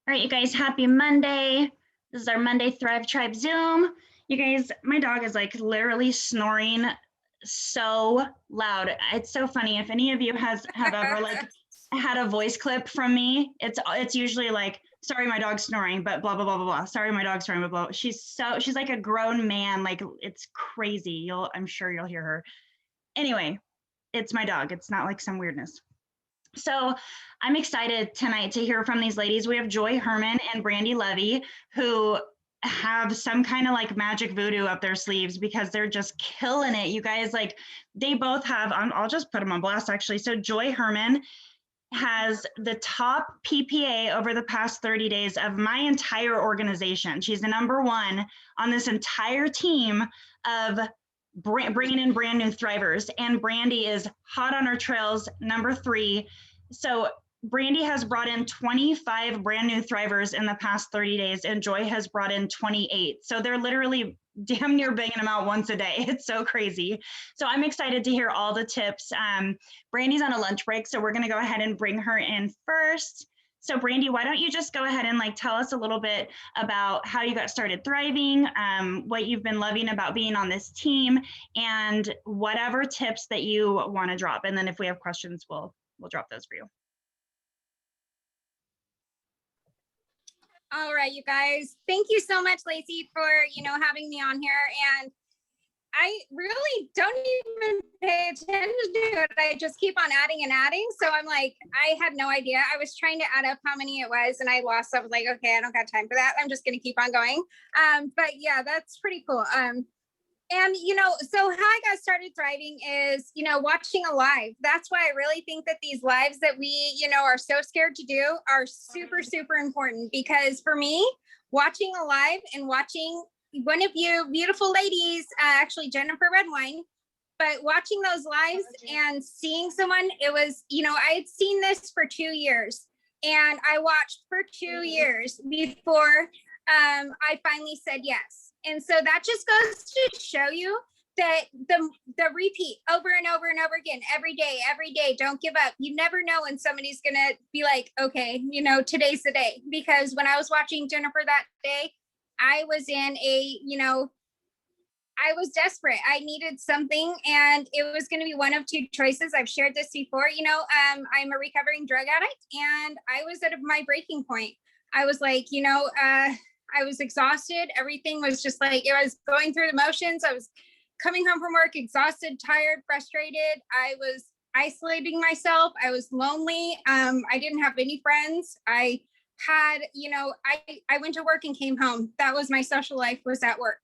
All right, you guys, happy Monday. This is our Monday Thrive Tribe Zoom. You guys, my dog is like literally snoring so loud. It's so funny. If any of you have ever like had a voice clip from me, it's usually like, sorry, my dog's snoring, but blah, blah, blah, blah, blah. Sorry, my dog's snoring, blah, blah. She's like a grown man. Like it's crazy. I'm sure you'll hear her. Anyway, it's my dog. It's not like some weirdness. So I'm excited tonight to hear from these ladies. We have Joy Herman and Brandi Lovie, who have some kind of like magic voodoo up their sleeves because they're just killing it. You guys, like they both have, I'll just put them on blast actually. So Joy Herman has the top PPA over the past 30 days of my entire organization. She's the number one on this entire team of bringing in brand new thrivers, and Brandi is hot on our trails, number 3. So Brandi has brought in 25 brand new thrivers in the past 30 days, and Joy has brought in 28. So they're literally damn near banging them out once a day. It's so crazy. So I'm excited to hear all the tips. Brandi's on a lunch break, so we're going to go ahead and bring her in first. So Brandi, why don't you just go ahead and like tell us a little bit about how you got started thriving, what you've been loving about being on this team, and whatever tips that you want to drop. And then if we have questions, we'll drop those for you. All right, you guys. Thank you so much, Lacey, for having me on here. And I really don't even pay attention to it. I just keep on adding and adding. So I'm like, I had no idea. I was trying to add up how many it was and I lost. I was like, okay, I don't got time for that. I'm just going to keep on going. But yeah, that's pretty cool. And, so how I got started thriving is, watching a live. That's why I really think that these lives that we, are so scared to do are super, super important, because for me, watching a live and watching one of you beautiful ladies, actually Jennifer Redwine, but watching those lives and seeing someone, it was, I had seen this for 2 years and I watched for 2 years before I finally said yes. And so that just goes to show you that the repeat over and over and over again, every day, don't give up. You never know when somebody's going to be like, okay, today's the day. Because when I was watching Jennifer that day, I was in I was desperate. I needed something and it was going to be one of 2 choices. I've shared this before, I'm a recovering drug addict and I was at my breaking point. I was like, I was exhausted. Everything was just like, it was going through the motions. I was coming home from work, exhausted, tired, frustrated. I was isolating myself. I was lonely. I didn't have any friends. I had, I went to work and came home. That was my social life, was at work.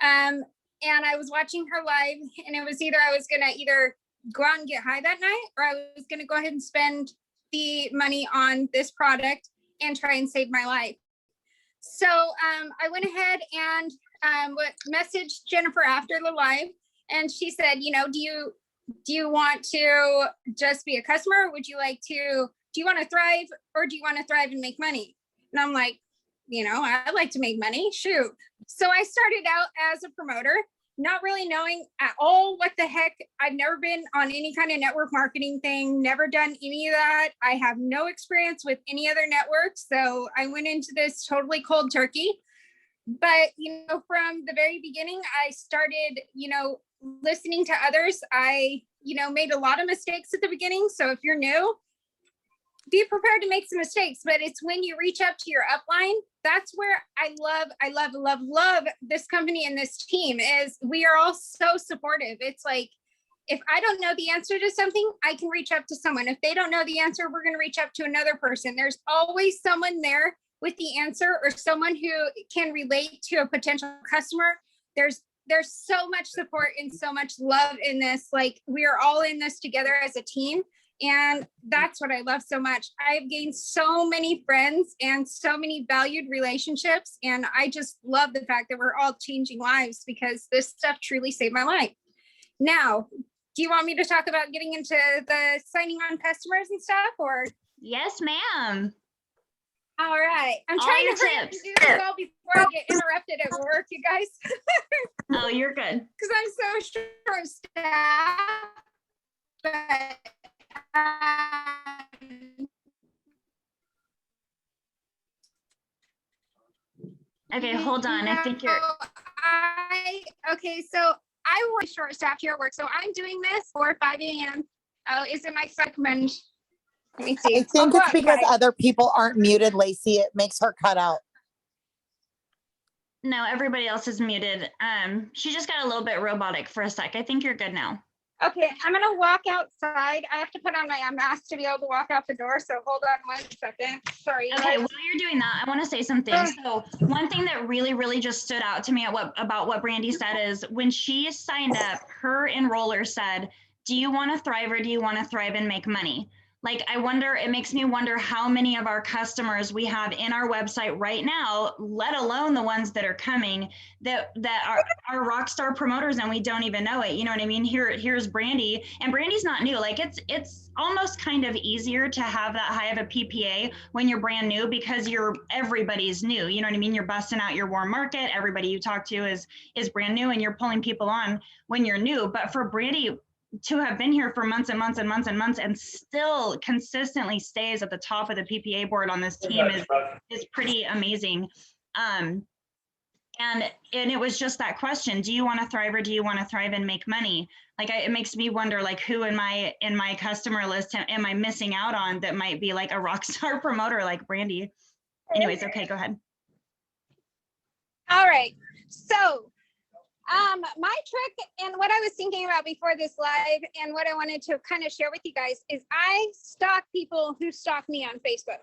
And I was watching her live and it was either I was going to either go out and get high that night or I was going to go ahead and spend the money on this product and try and save my life. So I went ahead and messaged Jennifer after the live and she said, do you want to just be a customer? Or would you like to, do you want to thrive or do you want to thrive and make money? And I'm like, I'd like to make money, shoot. So I started out as a promoter, not really knowing at all what the heck. I've never been on any kind of network marketing thing, never done any of that. I have no experience with any other networks. So I went into this totally cold turkey. But, from the very beginning, I started, listening to others. I, made a lot of mistakes at the beginning. So if you're new, be prepared to make some mistakes, but it's when you reach up to your upline, that's where I love this company and this team is we are all so supportive. It's like, if I don't know the answer to something, I can reach up to someone. If they don't know the answer, we're going to reach up to another person. There's always someone there with the answer or someone who can relate to a potential customer. There's so much support and so much love in this. Like we are all in this together as a team. And that's what I love so much. I've gained so many friends and so many valued relationships. And I just love the fact that we're all changing lives because this stuff truly saved my life. Now, do you want me to talk about getting into the signing on customers and stuff or? Yes, ma'am. All right. I'm trying to hurry up and do this all before I get interrupted at work, you guys. Oh, you're good. Because I'm so short-staffed. But Okay, hold on. I think you're. Okay, so I work short staffed here at work, so I'm doing this for 5 a.m. Oh, is it my segment? Let me see. I think I'll it's because other people aren't muted, Lacey. It makes her cut out. No, everybody else is muted. She just got a little bit robotic for a sec. I think you're good now. Okay, I'm gonna walk outside. I have to put on my mask to be able to walk out the door. So hold on 1 second. Sorry. Okay, while you're doing that, I want to say something. So one thing that really just stood out to me about what Brandi said is when she signed up, her enroller said, "Do you want to thrive or do you want to thrive and make money?" Like, I wonder, it makes me wonder how many of our customers we have in our website right now, let alone the ones that are coming, that are rock star promoters and we don't even know it. You know what I mean? Here's Brandi, and Brandi's not new. Like, it's almost kind of easier to have that high of a PPA when you're brand new because everybody's new. You know what I mean? You're busting out your warm market. Everybody you talk to is brand new, and you're pulling people on when you're new. But for Brandi to have been here for months and months and months and months and still consistently stays at the top of the PPA board on this team is pretty amazing. And it was just that question: do you want to thrive or do you want to thrive and make money? Like, it makes me wonder, like, who in my customer list am I missing out on that might be like a rock star promoter like Brandi? Anyways, okay, go ahead. All right. So my trick and what I was thinking about before this live and what I wanted to kind of share with you guys is I stalk people who stalk me on Facebook.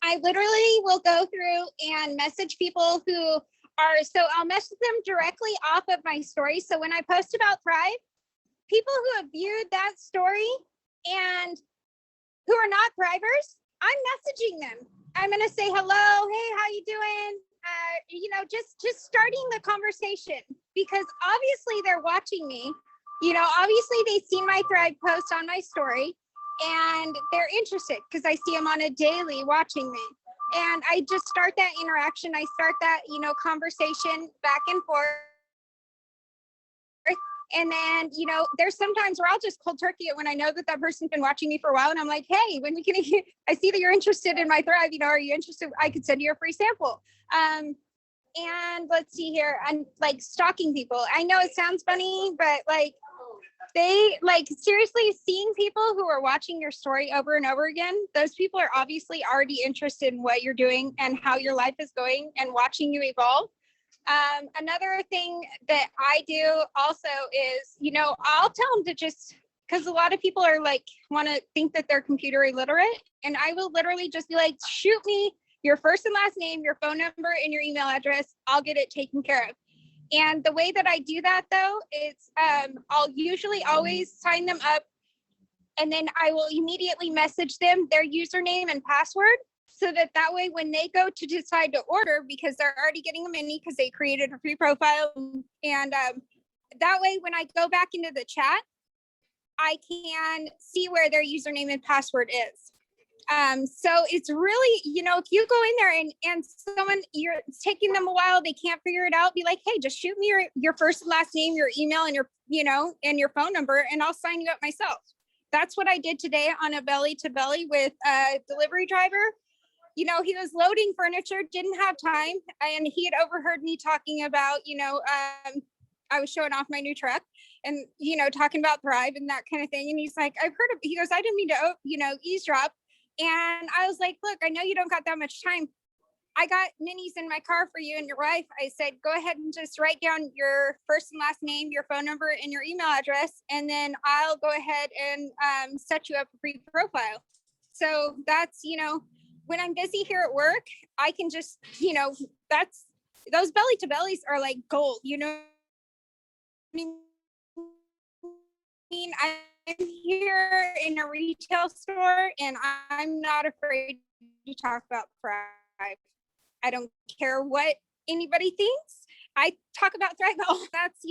I literally will go through and message people who are, so I'll message them directly off of my story. So when I post about Thrive, people who have viewed that story and who are not Thrivers, I'm messaging them. I'm going to say, hello, hey, how you doing? Just starting the conversation, because obviously they're watching me. Obviously they've seen my Thrive post on my story and they're interested because I see them on a daily watching me. And I just start that interaction. I start that, conversation back and forth. And then, there's sometimes where I'll just cold turkey it when I know that person's been watching me for a while. And I'm like, hey, when we can, I see that you're interested in my Thrive, are you interested? I could send you a free sample. And let's see here. I'm like stalking people. I know it sounds funny, but seriously, seeing people who are watching your story over and over again, those people are obviously already interested in what you're doing and how your life is going and watching you evolve. Another thing that I do also is, I'll tell them to just, because a lot of people are want to think that they're computer illiterate, and I will literally just be like, shoot me your first and last name, your phone number, and your email address. I'll get it taken care of. And the way that I do that, though, it's I'll usually always sign them up, and then I will immediately message them their username and password, so that way when they go to decide to order, because they're already getting a mini because they created a free profile, and that way when I go back into the chat, I can see where their username and password is. So it's really, if you go in there and someone, it's taking them a while, they can't figure it out, be like, hey, just shoot me your first and last name, your email, and and your phone number, and I'll sign you up myself. That's what I did today on a belly to belly with a delivery driver. He was loading furniture, didn't have time, and he had overheard me talking about, I was showing off my new truck and, talking about Thrive and that kind of thing. And he's like, he goes, I didn't mean to, eavesdrop. And I was like, look, I know you don't got that much time. I got minis in my car for you and your wife. I said, go ahead and just write down your first and last name, your phone number, and your email address. And then I'll go ahead and set you up a free profile. So that's, when I'm busy here at work, I can just, those belly to bellies are like gold, I mean, I'm here in a retail store and I'm not afraid to talk about Thrive. I don't care what anybody thinks. I talk about Thrive. That's,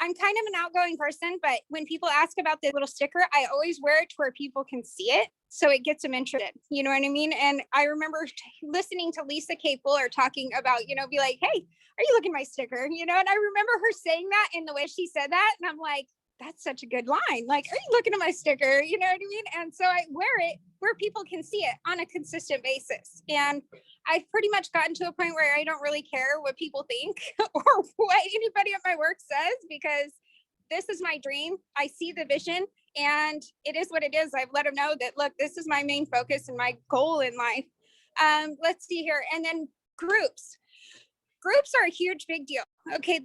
I'm kind of an outgoing person, but when people ask about the little sticker, I always wear it to where people can see it. So it gets them interested. You know what I mean? And I remember listening to Lisa K. Fuller talking about, be like, hey, are you looking at my sticker? And I remember her saying that in the way she said that. And I'm like, that's such a good line. Like, are you looking at my sticker? You know what I mean? And so I wear it where people can see it on a consistent basis. And I've pretty much gotten to a point where I don't really care what people think or what anybody at my work says, because this is my dream. I see the vision and it is what it is. I've let them know that, look, this is my main focus and my goal in life. Let's see here. And then groups. Groups are a huge, big deal. Okay.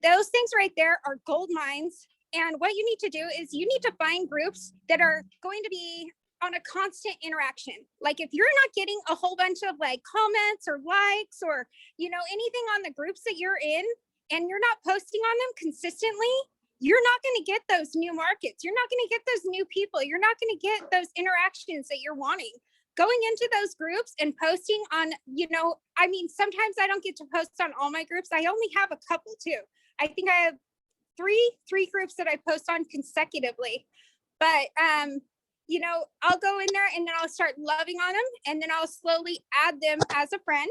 Those things right there are gold mines. And what you need to do is you need to find groups that are going to be on a constant interaction. Like if you're not getting a whole bunch of like comments or likes or, you know, anything on the groups that you're in, and you're not posting on them consistently, you're not going to get those new markets. You're not going to get those new people. You're not going to get those interactions that you're wanting. Going into those groups and posting on, you know, I mean, sometimes I don't get to post on all my groups. I only have a couple too. I think I have three groups that I post on consecutively. But you know, I'll go in there and then I'll start loving on them, and then I'll slowly add them as a friend.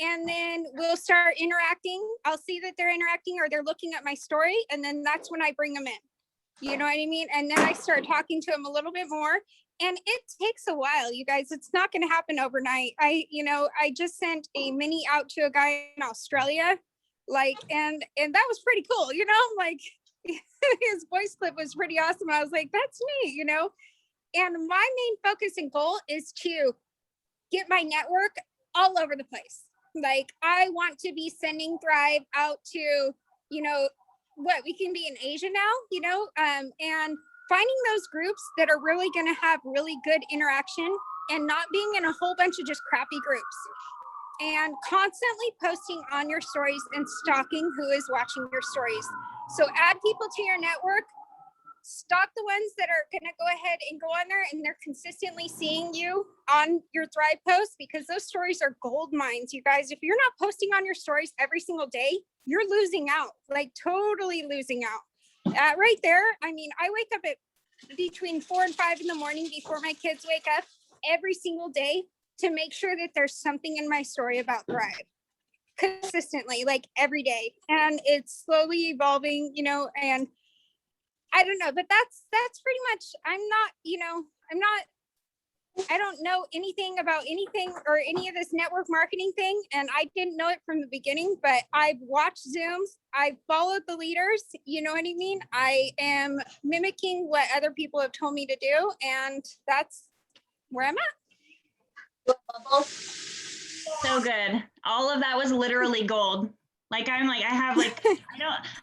And then we'll start interacting. I'll see that they're interacting or they're looking at my story. And then that's when I bring them in. You know what I mean? And then I start talking to them a little bit more. And it takes a while, you guys. It's not going to happen overnight. I just sent a mini out to a guy in Australia, like, and that was pretty cool, you know, like his voice clip was pretty awesome. I was like, that's me, you know. And my main focus and goal is to get my network all over the place. Like, I want to be sending Thrive out to, you know, what we can be in Asia now, you know, and finding those groups that are really going to have really good interaction and not being in a whole bunch of just crappy groups, and constantly posting on your stories and stalking who is watching your stories. So add people to your network, stalk the ones that are going to go ahead and go on there and they're consistently seeing you on your Thrive posts, because those stories are gold mines, you guys. If you're not posting on your stories every single day, you're losing out, like totally losing out. Right there. I mean, I wake up at between 4 and 5 in the morning before my kids wake up every single day to make sure that there's something in my story about Thrive consistently, like every day. And it's slowly evolving, you know, and I don't know, but that's pretty much, I don't know anything about anything or any of this network marketing thing. And I didn't know it from the beginning, but I've watched Zooms. I've followed the leaders. You know what I mean? I am mimicking what other people have told me to do. And that's where I'm at. So good. All of that was literally gold.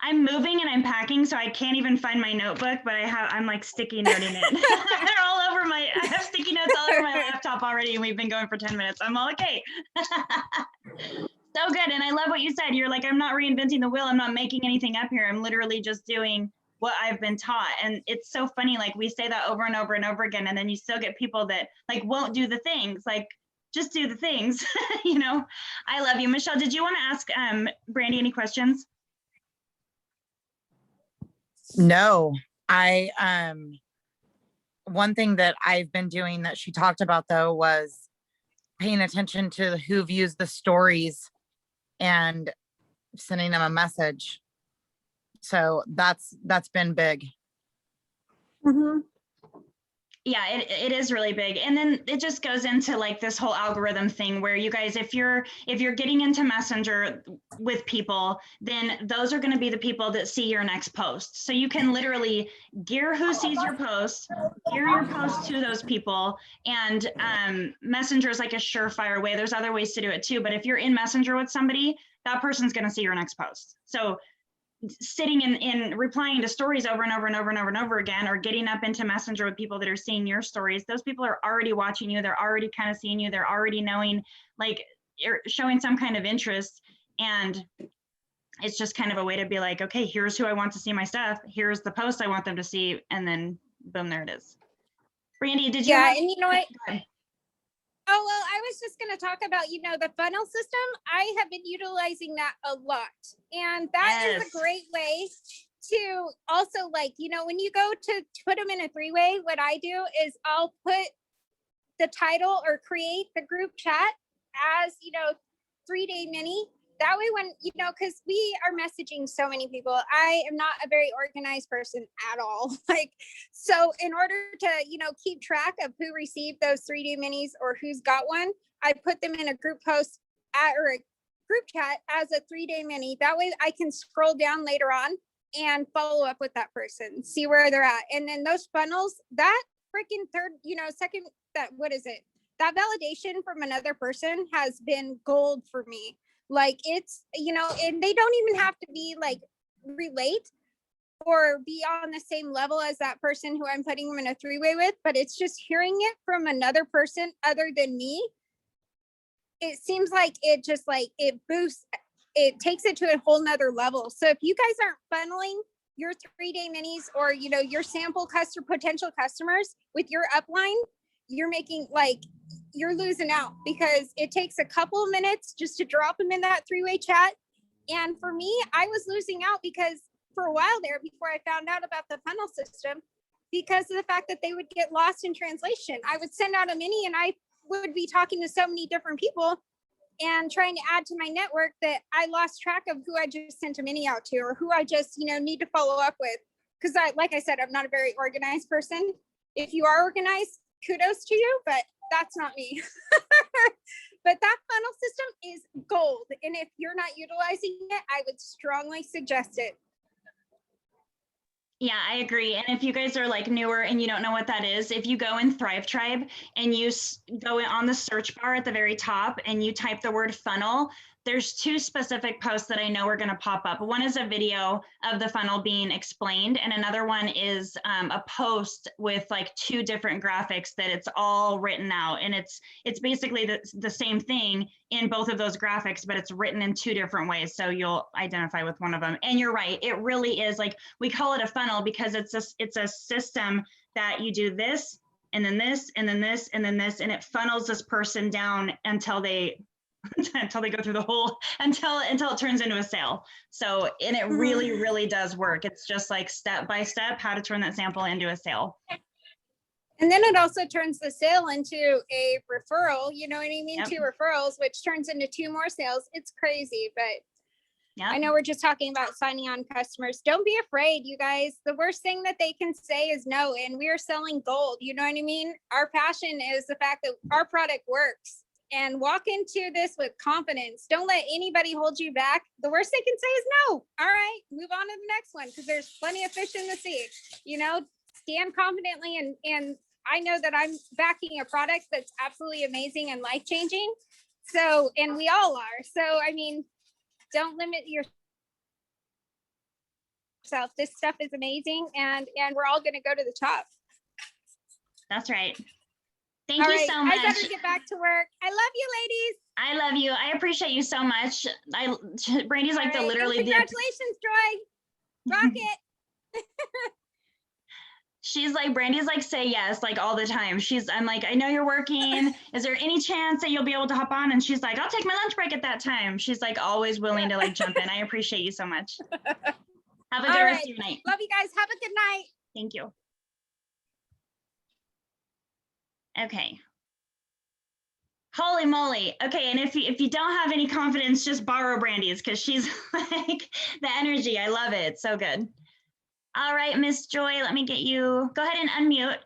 I'm moving and I'm packing, so I can't even find my notebook, but I'm like sticky noting it. They're all over I have sticky notes all over my laptop already, and we've been going for 10 minutes. I'm all okay. So good. And I love what you said. You're like, I'm not reinventing the wheel. I'm not making anything up here. I'm literally just doing what I've been taught. And it's so funny. Like, we say that over and over and over again, and then you still get people that like won't do the things. Like, just do the things. You know. I love you. Michelle, did you want to ask Brandi any questions? No, one thing that I've been doing that she talked about though was paying attention to who views the stories and sending them a message. So that's been big. Mm-hmm. Yeah, it is really big. And then it just goes into like this whole algorithm thing where you guys, if you're getting into Messenger with people, then those are going to be the people that see your next post. So you can literally gear who sees your post, gear your post to those people. And Messenger is like a surefire way. There's other ways to do it too. But if you're in Messenger with somebody, that person's going to see your next post. So sitting in replying to stories over and over and over and over and over again, or getting up into Messenger with people that are seeing your stories, those people are already watching you. They're already kind of seeing you. They're already knowing, like, you're showing some kind of interest. And it's just kind of a way to be like, okay, here's who I want to see my stuff. Here's the post I want them to see. And then boom, there it is. Brandi, did you? Yeah, and you know what? Oh, well, I was just going to talk about, the funnel system. I have been utilizing that a lot. And that is a great way to also, like, when you go to put them in a 3-way, what I do is I'll put the title or create the group chat as, 3-day mini. that way when, you know, because we are messaging so many people, I am not a very organized person at all. Like, so in order to, you know, keep track of who received those 3-day minis or who's got one, I put them in a group post or a group chat as a 3-day mini. That way I can scroll down later on and follow up with that person, see where they're at. And then those funnels, that freaking third, you know, second, that, what is it? That validation from another person has been gold for me. Like, it's, you know, and they don't even have to be like relate or be on the same level as that person who I'm putting them in a 3-way with, but it's just hearing it from another person other than me. It seems like it just like it boosts, it takes it to a whole nother level. So if you guys aren't funneling your 3-day minis or, you know, your sample potential customers with your upline, you're making like, you're losing out, because it takes a couple of minutes just to drop them in that 3-way chat. And for me, I was losing out because for a while there, before I found out about the funnel system, because of the fact that they would get lost in translation. I would send out a mini and I would be talking to so many different people and trying to add to my network that I lost track of who I just sent a mini out to or who I just, you know, need to follow up with. Because like I said, I'm not a very organized person. If you are organized, kudos to you, but that's not me. But that funnel system is gold. And if you're not utilizing it, I would strongly suggest it. Yeah, I agree. And if you guys are like newer and you don't know what that is, if you go in Thrive Tribe and you go on the search bar at the very top and you type the word funnel, there's 2 specific posts that I know are going to pop up. One is a video of the funnel being explained, and another one is a post with like 2 different graphics that it's all written out. And it's basically the same thing in both of those graphics, but it's written in 2 different ways. So you'll identify with one of them. And you're right, it really is like, we call it a funnel because it's a system that you do this, and then this, and then this, and then this, and it funnels this person down until they go through the whole, until it turns into a sale. So, and it really, really does work. It's just like step by step, how to turn that sample into a sale. And then it also turns the sale into a referral, you know what I mean? Yep. 2 referrals, which turns into 2 more sales. It's crazy, but Yeah. I know we're just talking about signing on customers. Don't be afraid, you guys. The worst thing that they can say is no, and we are selling gold. You know what I mean? Our passion is the fact that our product works. And walk into this with confidence. Don't let anybody hold you back. The worst they can say is no. All right, move on to the next one, because there's plenty of fish in the sea. You know, stand confidently, and I know that I'm backing a product that's absolutely amazing and life-changing. So, and we all are. So, I mean, don't limit yourself. This stuff is amazing, and we're all going to go to the top. That's right. Thank All you right, so much. I better get back to work. I love you, ladies. I love you. I appreciate you so much. Brandy's like All right, literally and congratulations, Joy. Rock it. She's like, Brandy's like, say yes, like all the time. I'm like, I know you're working. Is there any chance that you'll be able to hop on? And she's like, I'll take my lunch break at that time. She's like always willing to like jump in. I appreciate you so much. Have a good rest of your night. Love you guys. Have a good night. Thank you. Okay. Holy moly. Okay, and if you don't have any confidence, just borrow Brandy's, because she's like the energy. I love it. It's so good. All right, Miss Joy, let me get you. Go ahead and unmute.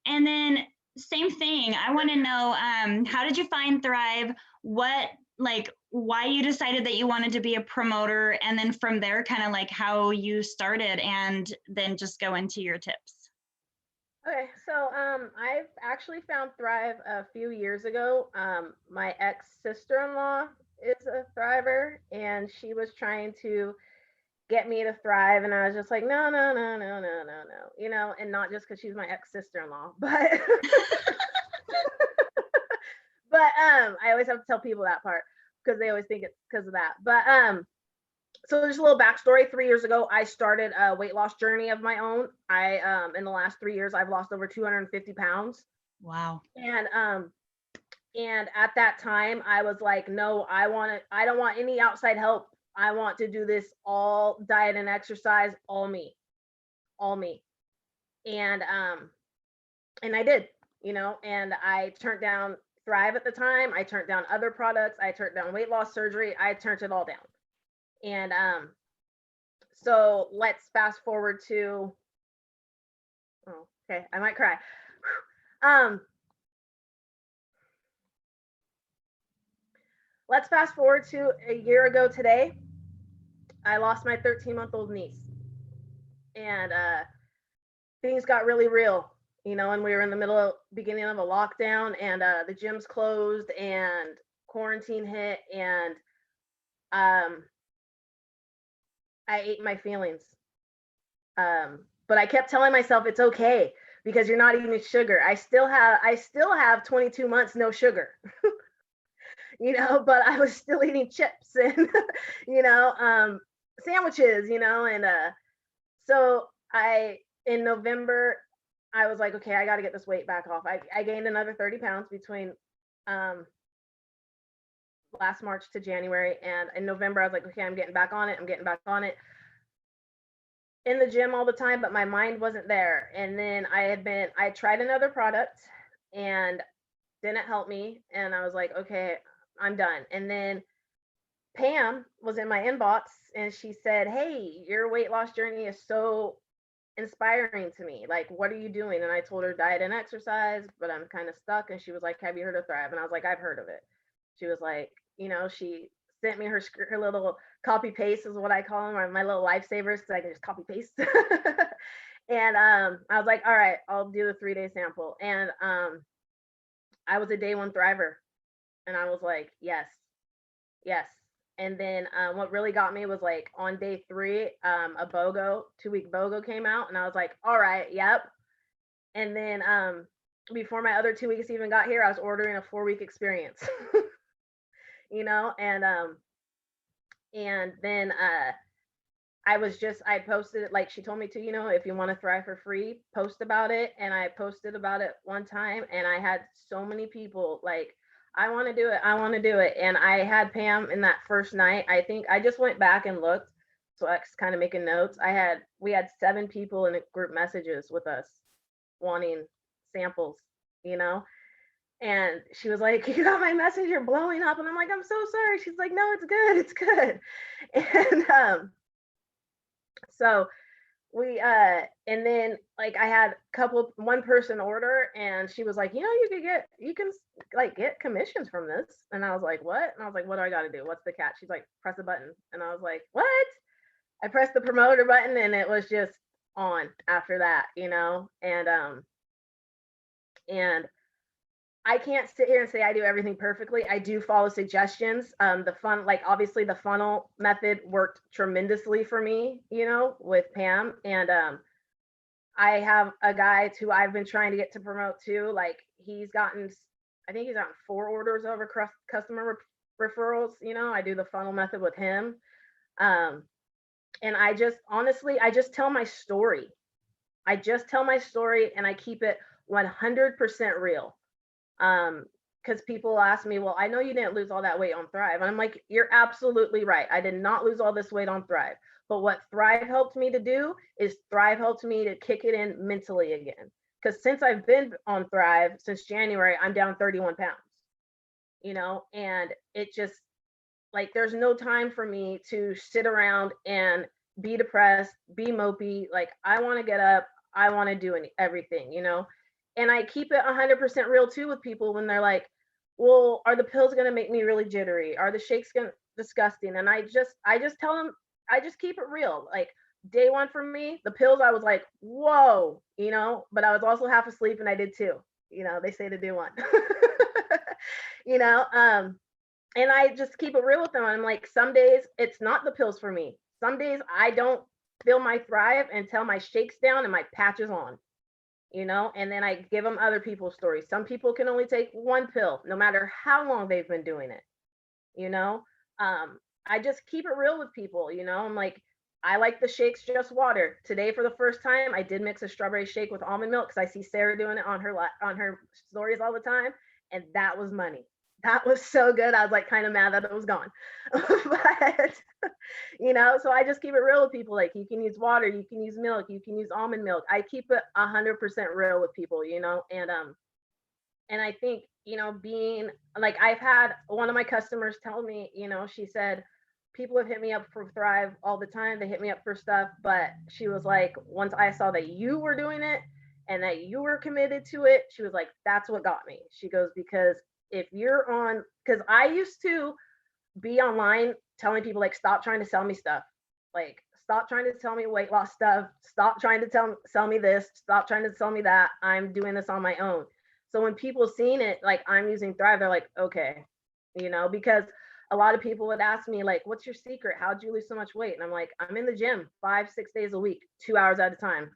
And then same thing. I want to know, how did you find Thrive? Why you decided that you wanted to be a promoter, and then from there, kind of like how you started, and then just go into your tips. Okay, so I've actually found Thrive a few years ago. My ex-sister-in-law is a Thriver, and she was trying to get me to Thrive, and I was just like, no, you know, and not just because she's my ex-sister-in-law, but but I always have to tell people that part because they always think it's because of that. But so there's a little backstory. 3 years ago, I started a weight loss journey of my own. I in the last 3 years, I've lost over 250 pounds. Wow. And at that time, I was like, no, I don't want any outside help. I want to do this all diet and exercise, all me. And I did, you know, and I turned down Thrive at the time. I turned down other products. I turned down weight loss surgery. I turned it all down. And so let's fast forward to, oh, okay, I might cry. Let's fast forward to a year ago today. I lost my 13-month-old niece, and things got really real, you know, and we were in the beginning of a lockdown, and the gyms closed and quarantine hit, and I ate my feelings. But I kept telling myself it's okay because you're not eating sugar. I still have 22 months no sugar. You know, but I was still eating chips and you know, sandwiches, you know, and so in November I was like, okay, I got to get this weight back off. I gained another 30 pounds between last March to January, and in November I was like, okay, I'm getting back on it. I'm getting back on it. In the gym all the time, but my mind wasn't there. And then I tried another product and didn't help me, and I was like, okay, I'm done. And then Pam was in my inbox and she said, hey, your weight loss journey is so inspiring to me. Like, what are you doing? And I told her diet and exercise, but I'm kind of stuck. And she was like, have you heard of Thrive? And I was like, I've heard of it. She was like, you know, she sent me her little copy paste is what I call them, or my little lifesavers, because I can just copy paste. And I was like, all right, I'll do the 3-day sample. And I was a day 1 thriver. And I was like, yes. And then what really got me was like on day 3, a BOGO, 2-week BOGO came out, and I was like, all right, yep. And then before my other 2 weeks even got here, I was ordering a 4-week experience, you know, and then I posted it like she told me to, you know, if you want to thrive for free, post about it. And I posted about it one time, and I had so many people like, I want to do it. I want to do it. And I had Pam in that first night. I think I just went back and looked. So I was kind of making notes. We had 7 people in group messages with us wanting samples, you know? And she was like, you got my message, you're blowing up. And I'm like, I'm so sorry. She's like, no, it's good. It's good. And so we and then like I had one person order, and she was like, you know, you can like get commissions from this. And I was like, what? And I was like, what do I got to do? What's the catch? She's like, press a button. And I was like, what? I pressed the promoter button, and it was just on after that, you know. And I can't sit here and say I do everything perfectly. I do follow suggestions. Obviously the funnel method worked tremendously for me, you know, with Pam. And I have a guy who I've been trying to get to promote too. Like I think he's gotten 4 orders over customer referrals. You know, I do the funnel method with him. And I just tell my story. And I keep it 100% real. Because people ask me, well, I know you didn't lose all that weight on Thrive. And I'm like, you're absolutely right. I did not lose all this weight on Thrive. But what Thrive helped me to do is Thrive helped me to kick it in mentally again. Because since I've been on Thrive since January, I'm down 31 pounds, you know, and it just like, there's no time for me to sit around and be depressed, be mopey. Like, I want to get up. I want to do everything, you know. And I keep it 100% real too with people when they're like, well, are the pills going to make me really jittery? Are the shakes disgusting? And I just tell them, I just keep it real. Like, day 1 for me, the pills, I was like, whoa, you know, but I was also half asleep, and I did too. You know, they say to do one, you know, and I just keep it real with them. I'm like, some days it's not the pills for me. Some days I don't feel my Thrive until my shake's down and my patch is on. You know, and then I give them other people's stories. Some people can only take 1 pill, no matter how long they've been doing it. You know, I just keep it real with people. You know, I'm like, I like the shakes just water. Today, for the first time, I did mix a strawberry shake with almond milk because I see Sarah doing it on her stories all the time, and that was money. That was so good. I was like kind of mad that it was gone. But, you know, so I just keep it real with people. Like, you can use water, you can use milk, you can use almond milk. I keep it 100% real with people, you know. And I think, you know, being like, I've had one of my customers tell me, you know, she said, people have hit me up for Thrive all the time. They hit me up for stuff. But she was like, once I saw that you were doing it and that you were committed to it, she was like, that's what got me. She goes, because if you're on, because I used to be online telling people, like, stop trying to sell me stuff. Like, stop trying to tell me weight loss stuff. Stop trying to sell me this. Stop trying to sell me that. I'm doing this on my own. So when people seen it, like, I'm using Thrive, they're like, okay, you know, because a lot of people would ask me, like, what's your secret? How'd you lose so much weight? And I'm like, I'm in the gym 5-6 days a week, 2 hours at a time.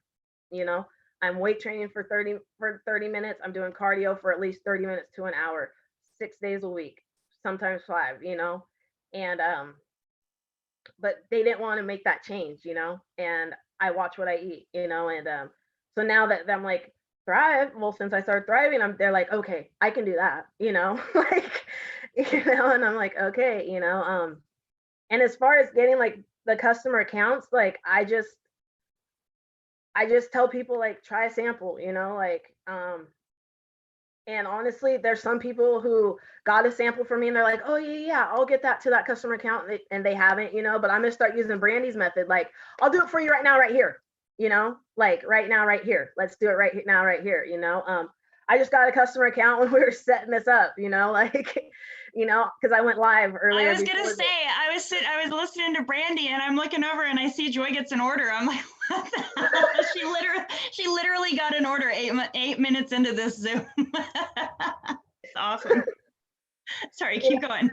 You know, I'm weight training for 30 minutes. I'm doing cardio for at least 30 minutes to an hour, 6 days a week, sometimes 5, you know. And but they didn't want to make that change, you know. And I watch what I eat, you know. And so now that I'm like, Thrive, well, since I started thriving, they're like, okay, I can do that, you know. Like, you know. And I'm like, okay, you know. And as far as getting like the customer accounts, like, I just tell people, like, try a sample, you know, like, and honestly, there's some people who got a sample from me and they're like, oh yeah, I'll get that to that customer account, and they haven't, you know. But I'm gonna start using Brandy's method. Like, I'll do it for you right now, right here, you know, like right now, right here. Let's do it right now, right here, you know. I just got a customer account when we were setting this up, you know, like, you know, because I went live earlier. I was gonna say, I was listening to Brandi and I'm looking over and I see Joy gets an order. I'm like, what the hell? She literally got an order 8 minutes into this Zoom. It's awesome. Sorry, keep going.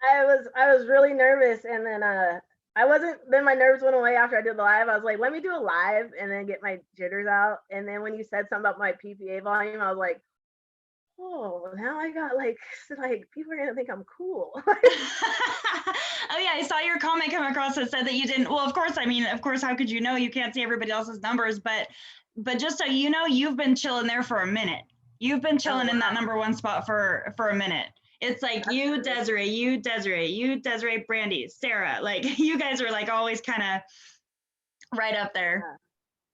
I was really nervous, and then I wasn't. Then my nerves went away after I did the live. I was like, let me do a live and then get my jitters out. And then when you said something about my PPA volume, I was like, oh, now I got like people are gonna think I'm cool. Oh yeah, I saw your comment come across that said that you didn't. Well, of course, I mean, of course, how could you know? You can't see everybody else's numbers, but just so you know, you've been chilling there for a minute. You've been chilling in that #1 spot for a minute. It's like you, Desiree, Brandi, Sarah, like you guys are like always kind of right up there. Yeah,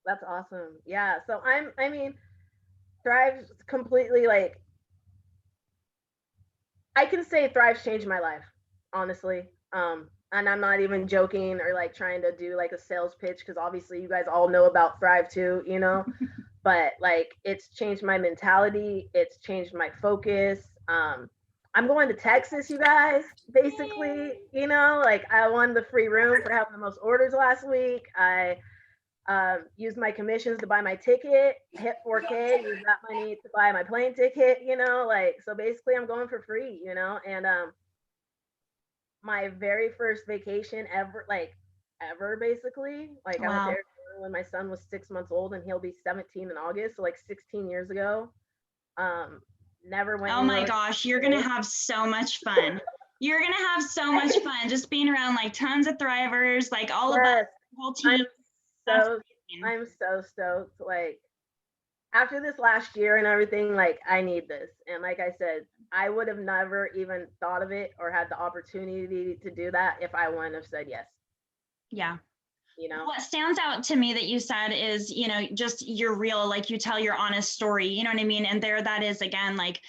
that's awesome. Yeah. So I mean, Thrive's completely, like, I can say Thrive's changed my life, honestly. And I'm not even joking or like trying to do like a sales pitch, because obviously you guys all know about Thrive too, you know. But like, it's changed my mentality. It's changed my focus. I'm going to Texas, you guys, basically, you know, like, I won the free room for having the most orders last week. I used my commissions to buy my ticket, hit 4K, use that money to buy my plane ticket, you know, like, so basically I'm going for free, you know. And my very first vacation ever, basically, like, I went to Arizona when my son was 6 months old, and he'll be 17 in August, so like 16 years ago. Never went. Oh my gosh, you're gonna have so much fun. You're gonna have so much fun just being around like tons of Thrivers, like all of us, whole team. I'm so stoked. Like, after this last year and everything, like, I need this. And like I said, I would have never even thought of it or had the opportunity to do that if I wouldn't have said yes. Yeah. You know, what stands out to me that you said is, you know, just you're real, like you tell your honest story, you know what I mean? And there that is, again, like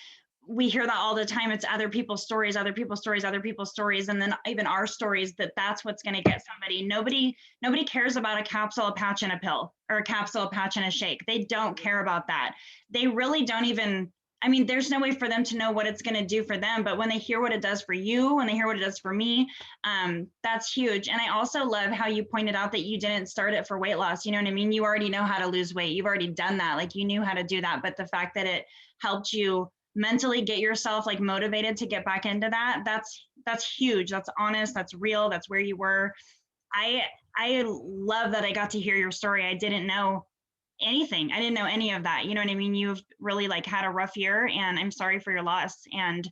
we hear that all the time. It's other people's stories, other people's stories, other people's stories. And then even our stories, that's what's going to get somebody. Nobody cares about a capsule, a patch, and a pill, or a capsule, a patch, and a shake. They don't care about that. They really don't even, I mean, there's no way for them to know what it's going to do for them. But when they hear what it does for you, when they hear what it does for me, that's huge. And I also love how you pointed out that you didn't start it for weight loss. You know what I mean? You already know how to lose weight. You've already done that. Like, you knew how to do that. But the fact that it helped you mentally get yourself like motivated to get back into that, that's huge. That's honest. That's real. That's where you were. I love that I got to hear your story. I didn't know anything. I didn't know any of that. You know what I mean? You've really like had a rough year, and I'm sorry for your loss. And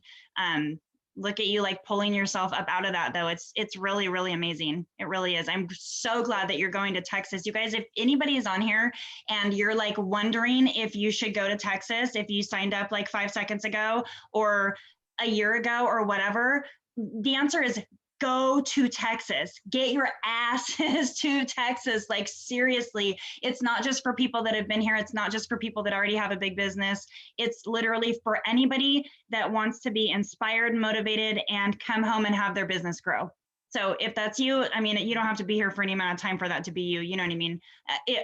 look at you like pulling yourself up out of that, though. It's really, really amazing. It really is. I'm so glad that you're going to Texas. You guys, if anybody is on here and you're like wondering if you should go to Texas, if you signed up like 5 seconds ago or a year ago or whatever, the answer is go to Texas, get your asses to Texas. Like seriously, it's not just for people that have been here. It's not just for people that already have a big business. It's literally for anybody that wants to be inspired, motivated, and come home and have their business grow. So if that's you, I mean, you don't have to be here for any amount of time for that to be you. You know what I mean?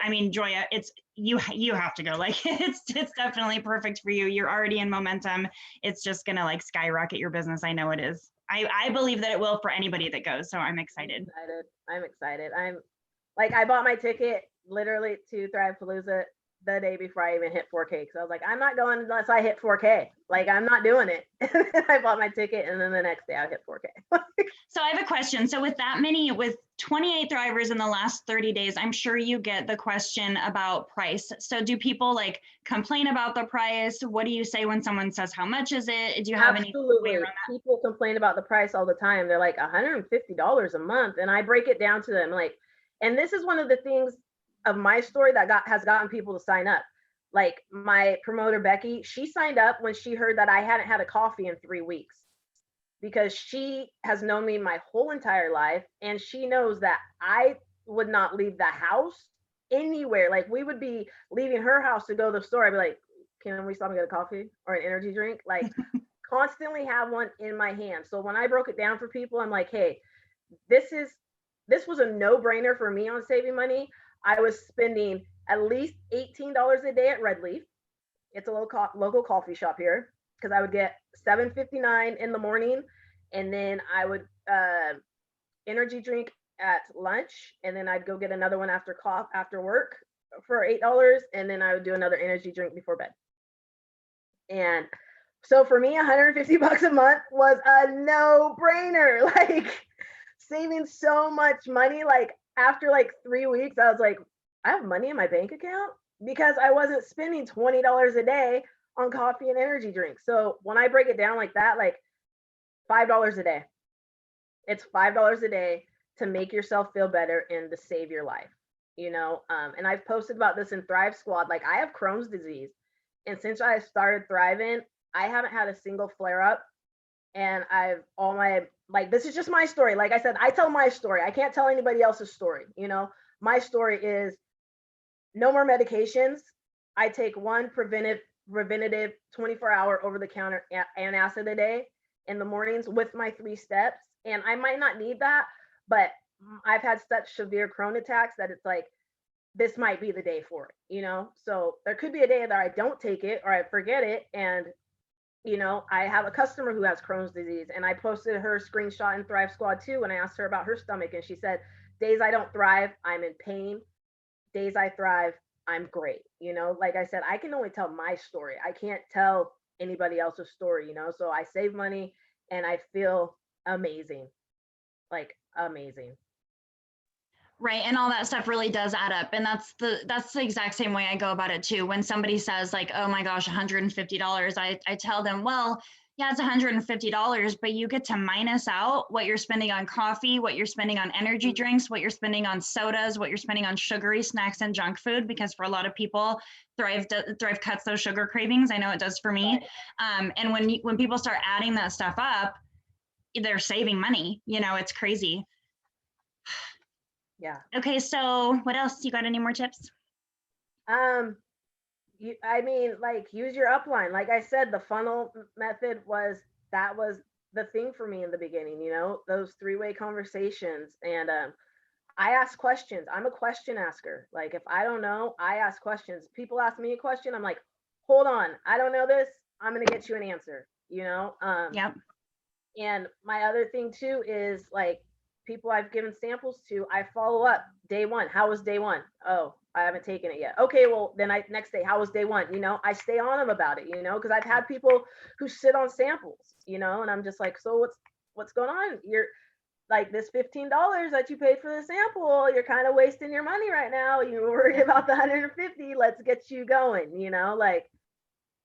I mean, Joya, it's you have to go. Like it's definitely perfect for you. You're already in momentum. It's just gonna like skyrocket your business. I know it is. I believe that it will for anybody that goes. So I'm excited. I'm excited. I'm like, I bought my ticket literally to Thrive Palooza the day before I even hit 4K. Because I was like, I'm not going unless I hit 4K. Like, I'm not doing it. I bought my ticket, and then the next day I hit 4K. So I have a question. So with 28 Thrivers in the last 30 days, I'm sure you get the question about price. So do people like complain about the price? What do you say when someone says, how much is it? Do you have any way around that? People complain about the price all the time. They're like $150 a month. And I break it down to them. Like, and this is one of the things of my story that has gotten people to sign up. Like my promoter, Becky, she signed up when she heard that I hadn't had a coffee in 3 weeks, because she has known me my whole entire life. And she knows that I would not leave the house anywhere. Like we would be leaving her house to go to the store. I'd be like, can we stop and get a coffee or an energy drink? Like constantly have one in my hand. So when I broke it down for people, I'm like, hey, this was a no-brainer for me on saving money. I was spending at least $18 a day at Red Leaf. It's a local coffee shop here, because I would get $7.59 in the morning, and then I would energy drink at lunch, and then I'd go get another one after work for $8, and then I would do another energy drink before bed. And so for me, $150 a month was a no-brainer. Like saving so much money. Like after like 3 weeks, I was like, I have money in my bank account, because I wasn't spending $20 a day on coffee and energy drinks. So when I break it down like that, like $5 a day, it's $5 a day to make yourself feel better and to save your life, you know? And I've posted about this in Thrive Squad. Like I have Crohn's disease, and since I started thriving, I haven't had a single flare up. And this is just my story. Like I said, I tell my story. I can't tell anybody else's story. You know, my story is no more medications. I take one preventative 24-hour over-the-counter antacid a day in the mornings with my 3 steps. And I might not need that, but I've had such severe Crohn attacks that it's like, this might be the day for it, you know? So there could be a day that I don't take it or I forget it. And, you know, I have a customer who has Crohn's disease, and I posted her screenshot in Thrive Squad too. And I asked her about her stomach, and she said, days I don't thrive, I'm in pain. Days I thrive, I'm great. You know, like I said, I can only tell my story. I can't tell anybody else's story, you know? So I save money and I feel amazing, like amazing. Right. And all that stuff really does add up. And that's the exact same way I go about it too. When somebody says like, oh my gosh, $150, I tell them, well, yeah, it's $150, but you get to minus out what you're spending on coffee, what you're spending on energy drinks, what you're spending on sodas, what you're spending on sugary snacks and junk food, because for a lot of people, Thrive cuts those sugar cravings. I know it does for me. And when people start adding that stuff up, they're saving money. You know, it's crazy. Yeah. Okay, so what else? You got any more tips? I mean, like use your upline. Like I said, the funnel method was the thing for me in the beginning, you know, those 3-way conversations. And I ask questions. I'm a question asker. Like if I don't know, I ask questions. People ask me a question, I'm like, hold on, I don't know this. I'm gonna get you an answer, you know? Yep. And my other thing too is like people I've given samples to, I follow up day 1. How was day 1? Oh, I haven't taken it yet. Okay, well then next day, how was day 1? You know, I stay on them about it, you know, because I've had people who sit on samples, you know, and I'm just like, so what's going on? You're like, this $15 that you paid for the sample, you're kind of wasting your money right now. You're worried about the 150. Let's get you going, you know, like,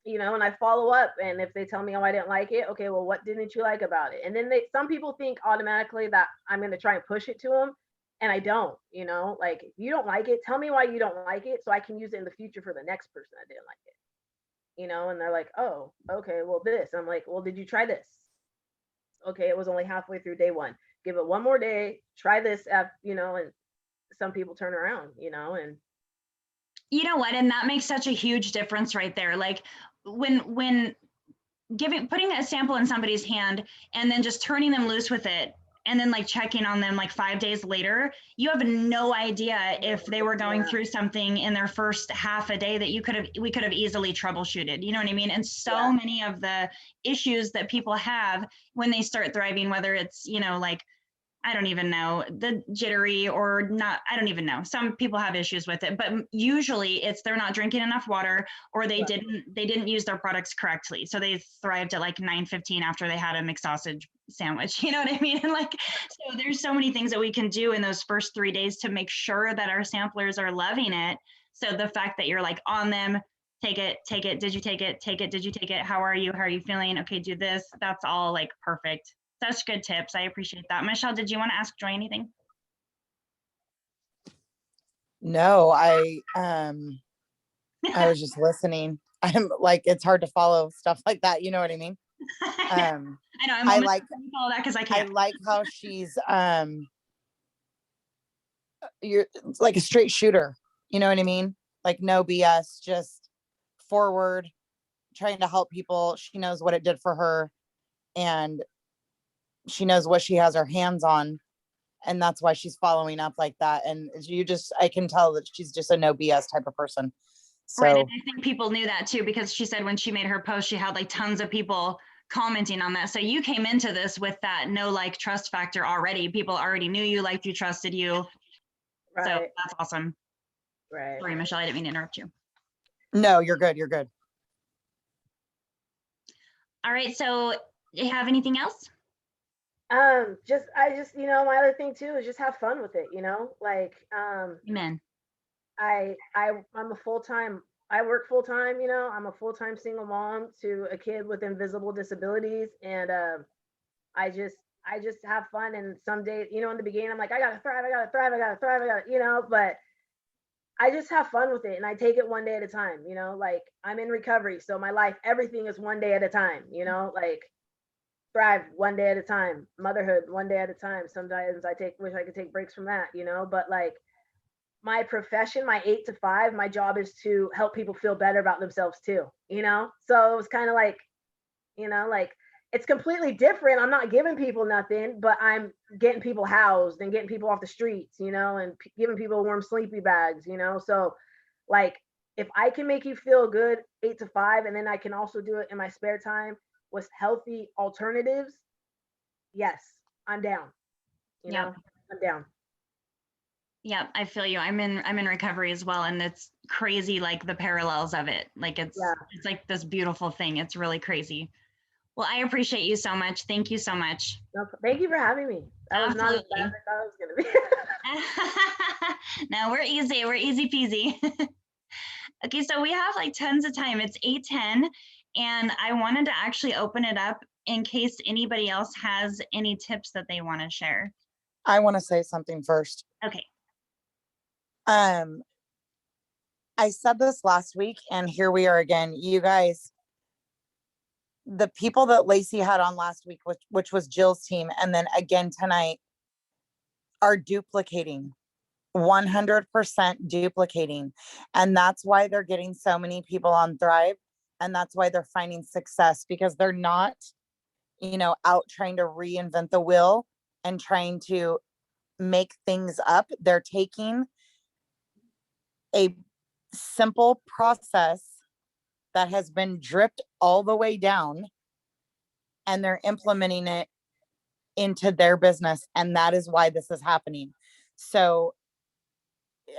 you know, and I follow up, and if they tell me, oh, I didn't like it, okay, well, what didn't you like about it? And then some people think automatically that I'm going to try and push it to them, and I don't, you know, like if you don't like it, tell me why you don't like it so I can use it in the future for the next person that didn't like it, you know. And they're like, oh, okay, well, this. I'm like, well, did you try this? Okay, it was only halfway through day 1. give it one more day, try this, you know, and some people turn around, you know, and You know what? And that makes such a huge difference right there. Like when putting a sample in somebody's hand and then just turning them loose with it and then like checking on them like 5 days later, you have no idea if they were going through something in their first half a day that we could have easily troubleshooted. You know what I mean? And so many of the issues that people have when they start thriving, whether it's, you know, like, I don't even know, the jittery or not, I don't even know. Some people have issues with it, but usually it's they're not drinking enough water or they didn't use their products correctly. So they thrived at like 9:15 after they had a mixed sausage sandwich. You know what I mean? And like, so there's so many things that we can do in those first 3 days to make sure that our samplers are loving it. So the fact that you're like on them, take it, did you take it, did you take it, how are you feeling, okay, do this, that's all like perfect. Such good tips. I appreciate that. Michelle, did you want to ask Joy anything? No, I was just listening. I'm like, it's hard to follow stuff like that. You know what I mean? I know. I like follow that because I I can't. like how she's you're like a straight shooter. You know what I mean? Like no BS, just forward, trying to help people. She knows what it did for her, and she knows what she has her hands on, and that's why she's following up like that. And I can tell that she's just a no BS type of person. So Right, and I think people knew that too, because she said when she made her post, she had like tons of people commenting on that. So you came into this with that no like trust factor already. People already knew you, liked you, trusted you. right. So that's awesome. Right. Sorry, Michelle, I didn't mean to interrupt you. no, you're good. You're good. All right, so you have anything else? I just, you know, my other thing too is just have fun with it, you know, like, Amen. I'm a full-time, I work full-time, you know, I'm a full-time single mom to a kid with invisible disabilities. And, I just, I just have fun. And some days, you know, in the beginning, I'm like, I gotta thrive, you know, but I just have fun with it and I take it one day at a time, you know, like I'm in recovery. So my life, everything is one day at a time, you know, like thrive one day at a time, motherhood one day at a time. Sometimes wish I could take breaks from that, you know, but like my profession, my 8 to 5, my job is to help people feel better about themselves too, you know? So it was kind of like, you know, like it's completely different. I'm not giving people nothing, but I'm getting people housed and getting people off the streets, you know, and giving people warm sleepy bags, you know? So like if I can make you feel good 8 to 5, and then I can also do it in my spare time with healthy alternatives, yes, I'm down. You know, I'm down. Yeah, I feel you. I'm in recovery as well, and it's crazy, like the parallels of it. Like it's like this beautiful thing. It's really crazy. Well, I appreciate you so much. Thank you so much. No, thank you for having me. That was not as bad as I thought it was gonna be. No, we're easy. We're easy peasy. Okay, so we have like tons of time. It's 8:10, and I wanted to actually open it up in case anybody else has any tips that they want to share. I want to say something first. Okay. I said this last week, and here we are again. You guys, the people that Lacey had on last week, which was Jill's team, and then again tonight, are duplicating, 100% duplicating. And that's why they're getting so many people on Thrive. And that's why they're finding success, because they're not, you know, out trying to reinvent the wheel and trying to make things up. They're taking a simple process that has been dripped all the way down, and they're implementing it into their business. And that is why this is happening. So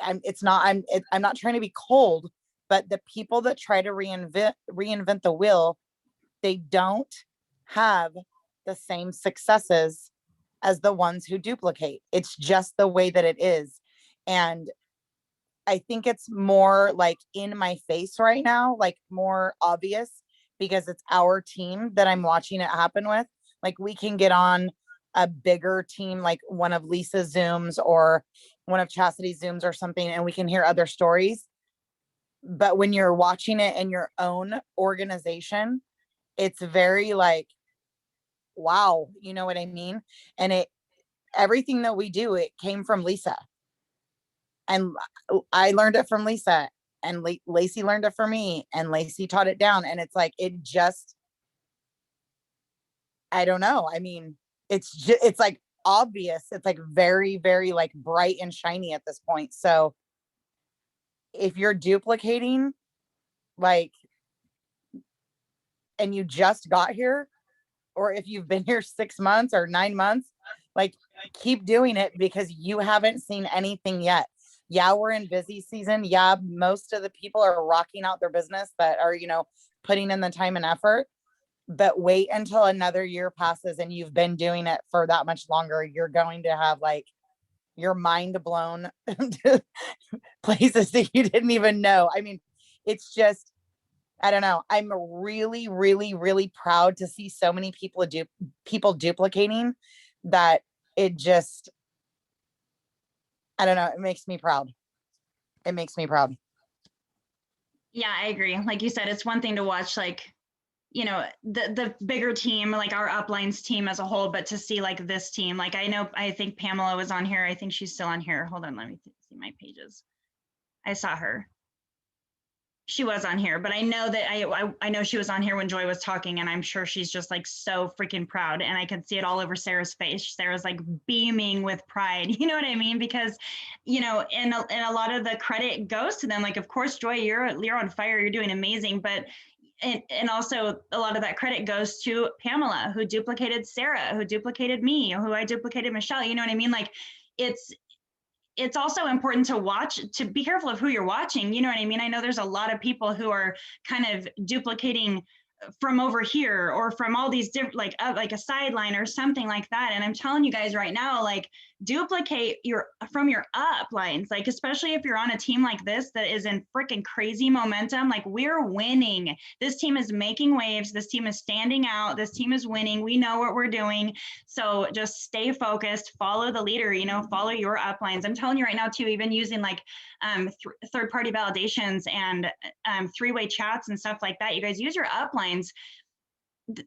I'm not trying to be cold, but the people that try to reinvent the wheel, they don't have the same successes as the ones who duplicate. It's just the way that it is. And I think it's more like in my face right now, like more obvious, because it's our team that I'm watching it happen with. Like we can get on a bigger team, like one of Lisa's Zooms or one of Chastity's Zooms or something, and we can hear other stories. But when you're watching it in your own organization, it's very like, wow, you know what I mean? And everything that we do, it came from Lisa. And I learned it from Lisa, and Lacey learned it from me, and Lacey taught it down. And it's like, it just, I don't know. I mean, it's like obvious. It's like very, very like bright and shiny at this point. So if you're duplicating, like, and you just got here, or if you've been here 6 months or 9 months, like, keep doing it, because you haven't seen anything yet. Yeah, we're in busy season. Yeah, most of the people are rocking out their business that are, putting in the time and effort. But wait until another year passes and you've been doing it for that much longer. You're going to have like your mind blown to places that you didn't even know. I mean, it's just, I don't know. I'm really, really, really proud to see so many people duplicating that. It just, I don't know. It makes me proud. It makes me proud. Yeah, I agree. Like you said, it's one thing to watch, like, the bigger team, like our uplines team as a whole, but to see like this team, like I think Pamela was on here. I think she's still on here. Hold on, let me see my pages. I saw her. She was on here, but I know that I know she was on here when Joy was talking, and I'm sure she's just like so freaking proud, and I could see it all over Sarah's face. Sarah's like beaming with pride. You know what I mean? Because, and a lot of the credit goes to them. Like, of course, Joy, you're on fire. You're doing amazing, but and also a lot of that credit goes to Pamela, who duplicated Sarah, who duplicated me, who I duplicated Michelle. You know what I mean? Like, it's also important to watch, to be careful of who you're watching. You know what I mean? I know there's a lot of people who are kind of duplicating from over here or from all these different, like a sideline or something like that. And I'm telling you guys right now, like, duplicate from your up lines, like, especially if you're on a team like this that is in freaking crazy momentum. Like, we're winning. This team is making waves. This team is standing out. This team is winning. We know what we're doing. So just stay focused, follow the leader, follow your up lines. I'm telling you right now too, even using like third-party validations and three-way chats and stuff like that, you guys use your up lines.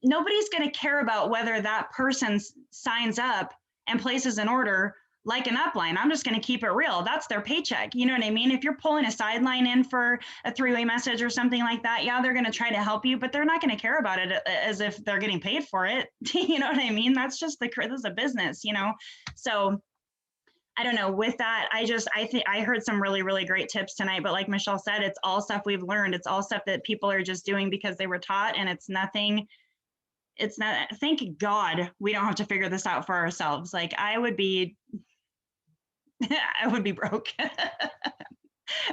Nobody's going to care about whether that person signs up and places an order like an upline. I'm just going to keep it real. That's their paycheck. You know what I mean? If you're pulling a sideline in for a three-way message or something like that, yeah, they're going to try to help you, but they're not going to care about it as if they're getting paid for it. You know what I mean? That's just this is a business, So I don't know. With that, I think I heard some really, really great tips tonight, but like Michelle said, it's all stuff we've learned. It's all stuff that people are just doing because they were taught, and it's not, thank God we don't have to figure this out for ourselves. Like, I would be broke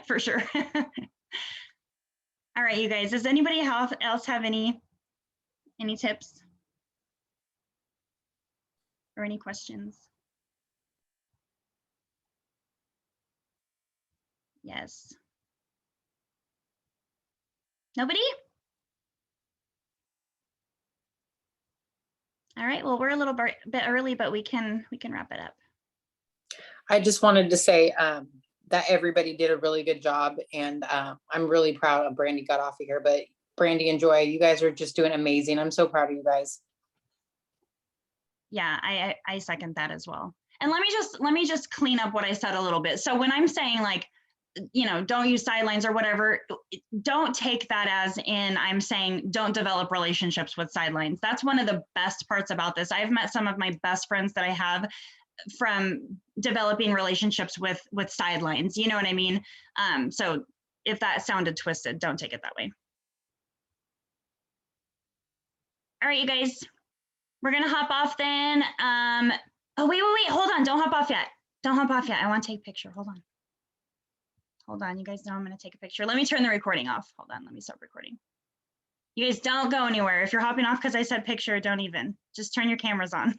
for sure. All right, you guys, does anybody else have any tips or any questions? Yes. Nobody? All right, well, we're a little bit early, but we can wrap it up. I just wanted to say that everybody did a really good job, and I'm really proud of Brandi got off of here, but Brandi and Joy, you guys are just doing amazing. I'm so proud of you guys. Yeah, I second that as well. And let me just clean up what I said a little bit. So when I'm saying like, don't use sidelines or whatever, don't take that as in I'm saying don't develop relationships with sidelines. That's one of the best parts about this. I've met some of my best friends that I have from developing relationships with sidelines. You know what I mean? So if that sounded twisted, don't take it that way. All right, you guys, we're gonna hop off then. Oh, wait, hold on, don't hop off yet. Don't hop off yet. I want to take a picture. Hold on, you guys know I'm gonna take a picture. Let me turn the recording off. Hold on, let me stop recording. You guys don't go anywhere. If you're hopping off because I said picture, don't even. Just turn your cameras on.